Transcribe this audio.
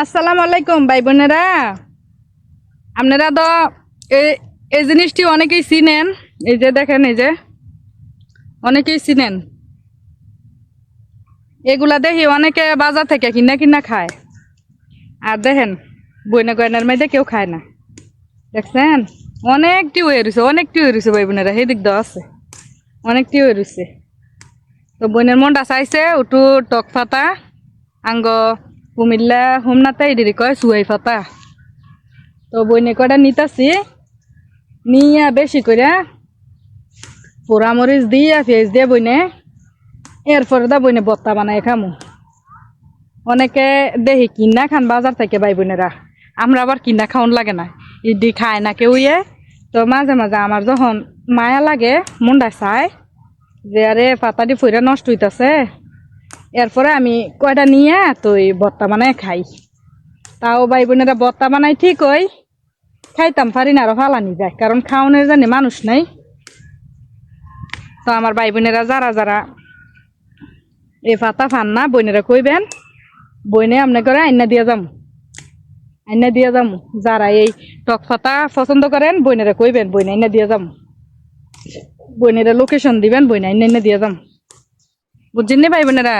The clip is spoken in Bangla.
আসসালামু আলাইকুম ভাই বোনেরা। আপনারা তো এই জিনিসটি অনেকেই চিনেন। এই যে দেখেন, এই যে অনেকেই চিনেন। এগুলা দেখি অনেকে বাজার থেকে কিনা কিনা খায়। আর দেখেন, বইনা গয়নার মধ্যে কেউ খায় না। দেখছেন, অনেকটি হয়ে রয়েছে, অনেকটি হয়ে রয়েছে ভাই বোনেরা। সেই দিক দেওয়া আছে, অনেকটি হয়ে রয়েছে। তো বইনের মনটা চাইছে উঠু টক ফাতা আঙ্গ কুমিল্লা হোমনাতে এদিকে কয় সুয়াই ফাতা। তো বইনে কয়টা নিতাছি, নিয়া বেশি করে পোড়ামরিচ দিয়া পেঁয়াজ দিয়ে বইনে এরপরে দা বইনে বত্তা বানাই খামু। অনেকে দেখি কিনা খান বাজার থেকে ভাই বোনেরা, আমরা আবার কিনা খাওয়ান লাগে না, ইডি খায় না কেউ। তো মাঝে মাঝে আমার যখন মায়া লাগে, মনটা চায় যে আরে পাতাটি ফইরা নষ্ট হইতাছে, এরপরে আমি কয়টা নিয়ে তো এই বত্তা বানাই খাই। তাও ভাই বোনেরা বত্তা বানাই ঠিক ওই খাইতাম পারি না, আরো ফালানি যায়, কারণ খাওয়ানোর জানি মানুষ নাই। তো আমার ভাই বোনেরা যারা যারা এই পাতা ফান না, বইনেরা কইবেন, বইনে আপনি করে আইনা দিয়া যাম। যারা এই টক পাতা পছন্দ করেন বইনেরা কইবেন, বইনে আইনা দিয়া যাম। বইনেরা লোকেশন দিবেন, বইনে আইনা দিয়া যাম। বুঝছেন নি ভাই বোনেরা?